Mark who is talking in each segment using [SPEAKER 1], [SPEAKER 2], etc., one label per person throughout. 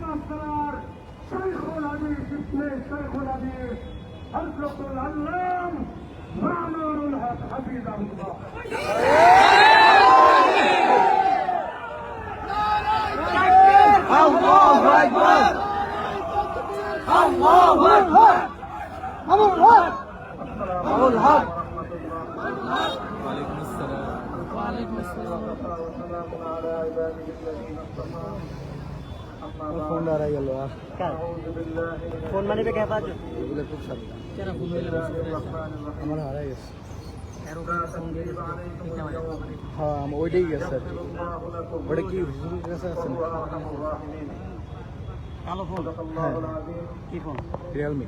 [SPEAKER 1] Master শাইখুল হাদিস ইবনে শাইখুল হাদিস হযরতুল আল্লাম মামুনুল হক হাফিজাহুল্লাহ।
[SPEAKER 2] আল্লাহু আকবার, আল্লাহু আকবার। মামুনুল হক, মামুনুল হক। ওয়ালাইকুম আসসালাম। ওয়ালাইকুম আসসালাম। ফোন হারাই গেল। ফোন মানে কে পাচ্ছ? এগুলো খুব সাবধান। কেন ফোন হইলো? আমার হারাই গেছে। হ্যাঁ, ওইটাই গেছে। ওটা কি হুজুরের কাছে আছে? কালো ফোন? হ্যাঁ। কি ফোন? রিয়েলমি।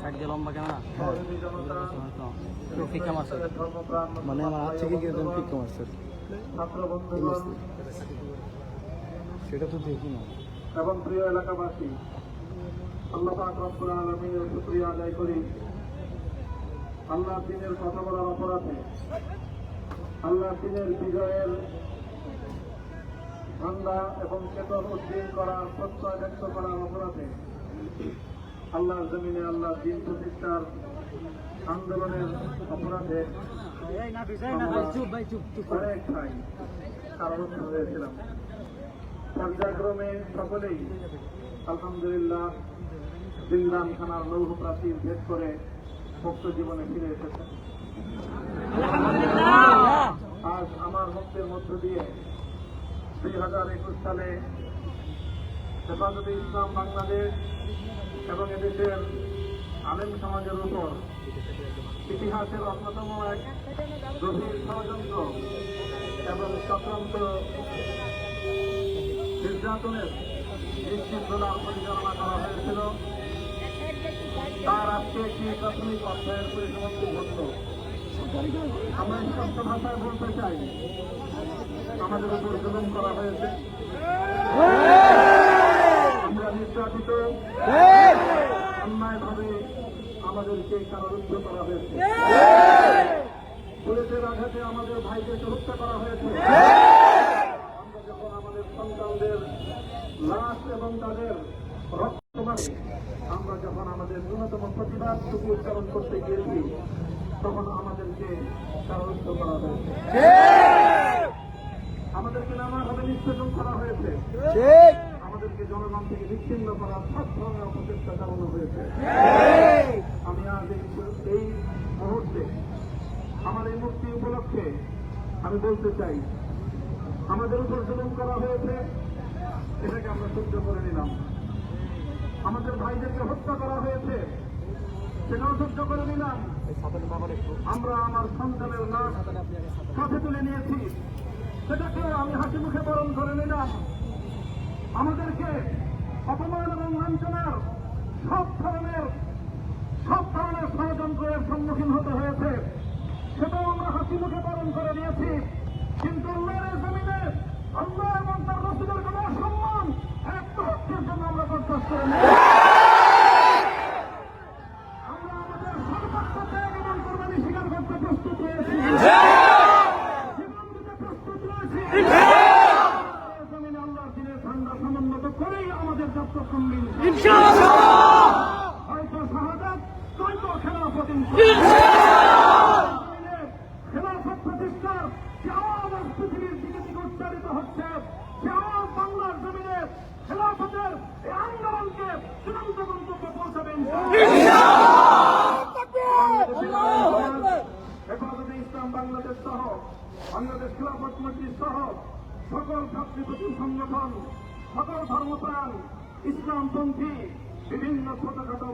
[SPEAKER 2] সাইড দিয়ে লম্বা ক্যামেরা? হ্যাঁ। ফিকা মারছে মানে আমার হাত থেকে কিন্তু ফিকা মারছে, সেটা তো দেখি না।
[SPEAKER 1] এবং প্রিয় এলাকাবাসী, আল্লাহ পাক রব্বুল আলামিনের শুকরিয়া আদায় করি। আল্লাহ দ্বীনের কথা বলার অপরাধে, আল্লাহ দ্বীনের বিজয়ের ঠান্ডা এবং চেতন উদ্দীন করার প্রত্যয় ব্যক্ত করার অপরাধে, আল্লাহর জমিনে আল্লাহ দ্বীন প্রতিষ্ঠার আন্দোলনের অপরাধে অনেক ভাই কারারুদ্ধ হয়েছিলাম। পর্যায়ক্রমে সকলেই আলহামদুলিল্লাহ জিন্দান খানার লৌহ প্রাচীর ভেদ করে মুক্ত জীবনে ফিরে এসেছে। আজ আমার মুক্তির মধ্য দিয়ে 2021 সালে হেফাজতে ইসলাম বাংলাদেশ এবং এদেশের আলেম সমাজের উপর ইতিহাসের অন্যতম এক গভীর ষড়যন্ত্র এবং চক্রান্ত নির্যাতনের নিশ্চিতলার পরিচালনা করা হয়েছিল, তার আজকে একটি প্রাথমিক অধ্যায়ের পরিসমাপ্তি ঘটল। আমরা স্পষ্ট ভাষায় বলতে চাই, আমাদের উপর জুলুম করা হয়েছে, আমরা নির্যাতিত, অন্যায়ভাবে আমাদেরকে কারারুদ্ধ করা হয়েছে, পুলিশের আঘাতে আমাদের ভাইদেরকে হত্যা করা হয়েছে। আমরা যখন আমাদের সন্তানদের লাশ এবং তাদের রক্তমাখে আমরা যখন আমাদের ন্যূনতম প্রতিবাদটুকু উচ্চারণ করতে গিয়েছি, তখন আমাদেরকে কারারুদ্ধ করা হয়েছে, আমাদেরকে নানাভাবে নিষ্পেষণ করা হয়েছে, আমাদেরকে জনগণ থেকে বিচ্ছিন্ন করার সব ধরনের অপচেষ্টা চালানো হয়েছে। আমি আজ এই মুহূর্তে আমার এই মুক্তি উপলক্ষে আমি বলতে চাই, আমাদের উপর জুলুম করা হয়েছে, এটাকে আমরা সহ্য করে নিলাম। আমাদের ভাইদেরকে হত্যা করা হয়েছে, সেটাও সহ্য করে নিলাম। আমরা আমার সন্তানের লাশ সাথে তুলে নিয়েছি, সেটাকেও আমি হাসি মুখে বরণ করে নিলাম। আমাদেরকে অপমান এবং লাঞ্ছনার সব ধরনের ষড়যন্ত্রের সম্মুখীন হতে হয়েছে, সেটাও আমরা হাসি মুখে বরণ করে নিয়েছি। কিন্তু আল্লাহর জমিনে আল্লাহ এবং তার রাসূলের কোন সম্মান এক মুহূর্তের জন্য আমরা বরদাস্ত করে নিই। আমরা আমাদের সর্বোচ্চ ত্যাগ এবং কোরবানি স্বীকার করতে প্রস্তুত রয়েছি, জীবন দিতে প্রস্তুত রয়েছি। জমিনে আল্লাহর দিনের ঠান্ডা সমুন্নত করেই আমাদের যাত্রা সঙ্গী, হয়তো শাহাদাত, নয়তো খেলাফত। খেলাফত প্রতিষ্ঠার যে আওয়াজ পৃথিবীর দিকে দিকে উচ্চারিত হচ্ছে, সে আওয়াজ বাংলার জমিনে খেলাফতের এই আন্দোলনকে চূড়ান্ত গন্তব্যে পৌঁছাবেন। হেফাজতে ইসলাম বাংলাদেশ সহ বাংলাদেশ খেলাফত মজলিস সহ সকল ছাত্রী সংগঠন, সকল ধর্মপ্রাণ, ইসলামপন্থী বিভিন্ন ছোটখাটো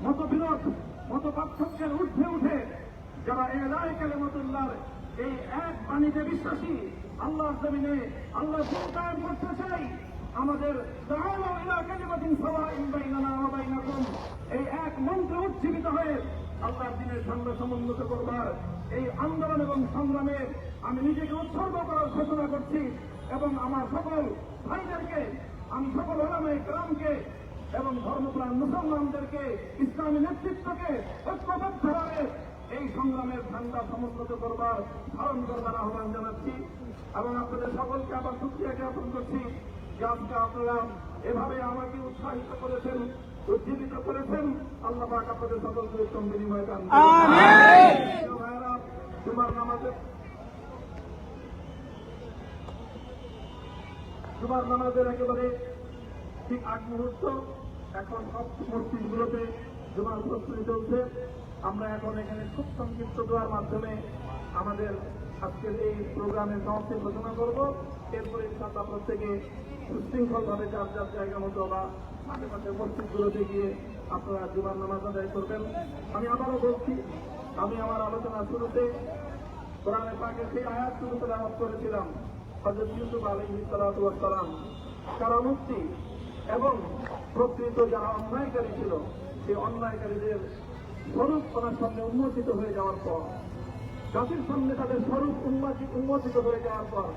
[SPEAKER 1] মতবিরোধ, মত পার্থক্যের ঊর্ধ্বে উঠে যারা এলায় কালেমাতুল্লাহর এই এক বাণীতে বিশ্বাসী, আল্লাহর জমিনে আল্লাহ কায়েম করতে চাই, আমাদের এই এক মন্ত্র উজ্জীবিত হয়ে আল্লাহর দিনের সঙ্গে সমুন্নত করবার এই আন্দোলন এবং সংগ্রামে আমি নিজেকে উৎসর্গ করার ঘোষণা করছি। এবং আমার সকল ভাইদেরকে, আমি সকল ওলামায়ে কেরামকে এবং ধর্মপ্রাণ মুসলমানদেরকে, ইসলামী নেতৃত্বকে ঐক্যবদ্ধভাবে এই সংগ্রামের ঠান্ডা সমুন্নত করবার, ধারণ করবার আহ্বান জানাচ্ছি। এবং আপনাদের সকলকে আবার শুকরিয়া জ্ঞাপন করছি। যে আজকে আপনারা এভাবে আমাকে উৎসাহিত করেছেন, উজ্জীবিত করেছেন। আল্লাহ পাক আপনাদের সকলকে উত্তম বিনিময় দান করুন। ভাইয়েরা, জুমার নামাজের একেবারে ঠিক আগ মুহূর্ত। এখন সব মসজিদগুলোতে জুমার প্রস্তুতি চলছে। আমরা এখন এখানে খুব সংক্ষিপ্ত দোয়ার মাধ্যমে আমাদের আজকের এই প্রোগ্রামের সমাপ্তি ঘোষণা করব। এরপরে ইনশাআল্লাহ প্রত্যেকে সুশৃঙ্খলভাবে যার যার জায়গা মতো বা আশেপাশের মসজিদগুলোতে গিয়ে আপনারা জুমার নামাজ আদায় করবেন। আমি আবারও বলছি, আমি আমার আলোচনা শুরুতে কোরআনে পাকের সেই আয়াত শুরু তেলাওয়াত করেছিলাম। হযরত ইউসুফ আলাইহিস সালাতু ওয়াস সালাম কারামুক্তি এবং প্রকৃত যারা অন্যায়কারী ছিল, সেই অন্যায়কারীদের স্বরূপ ওনার সামনে উন্মোচিত হয়ে যাওয়ার পর, জাতির সামনে তাদের স্বরূপ উন্মোচিত হয়ে যাওয়ার পর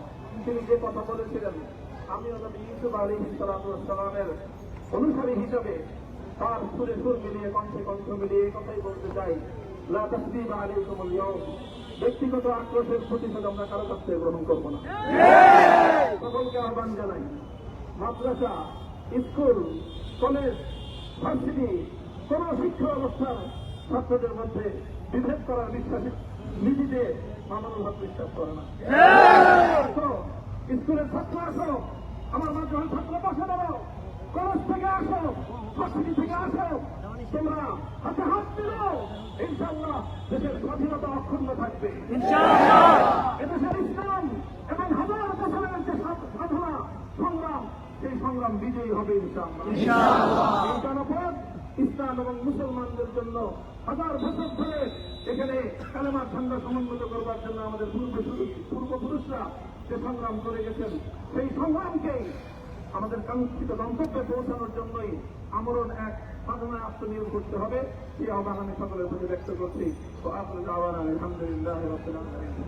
[SPEAKER 1] তিনি যে কথা বলেছিলেন, আমি হযরত ইউসুফ আলাইহিস সালাতু ওয়াস সালামের অনুসারী হিসেবে তার সুরে সুর মিলিয়ে কণ্ঠে কণ্ঠ মিলিয়ে কথাই বলতে চাই, লা তাসরিবা আলাইকুমুল ইয়াউম। ব্যক্তিগত আক্রোশের প্রতিশোধ আমরা কারো কাছ থেকে গ্রহণ করবো না। সকলকে আহ্বান জানাই, মাদ্রাসা, স্কুল, কলেজ, ভার্সিটি, কোন শিক্ষা ব্যবস্থার ছাত্রদের মধ্যে বিভেদ করার বিশ্বাস নীতিতে মামুনুল হক বিশ্বাস করে না। স্কুলের ছাত্র আসো, আমার মাধ্যমে ছাত্র বসে দাও, কলেজ থেকে আসো, ভার্সিটি থেকে আসো, তোমরা হাতে হাত দিলেও ইনশাআল্লাহ দেশের স্বাধীনতা অক্ষুণ্ণ থাকবে। এদেশের ইসলাম এবং হাজার বছরের যে সাধনা সংগ্রাম, সেই সংগ্রাম বিজয়ী হবে ইনশাআল্লাহ। এই জনপদ ইসলাম এবং মুসলমানদের জন্য হাজার বছর ধরে এখানে কালেমার ঝান্ডা সমুন্নত করবার জন্য আমাদের পূর্বপুরুষরা যে সংগ্রাম করে গেছেন, সেই সংগ্রামকেই আমাদের কাঙ্ক্ষিত গন্তব্যে পৌঁছানোর জন্যই আমরণ এক সাধনায় আত্মনিয়োগ করতে হবে। এই আহ্বান আমি সকলের প্রতি ব্যক্ত করছি। তো আপনাদের আহ্বান আলহামদুলিল্লাহ রাব্বিল আলামিন।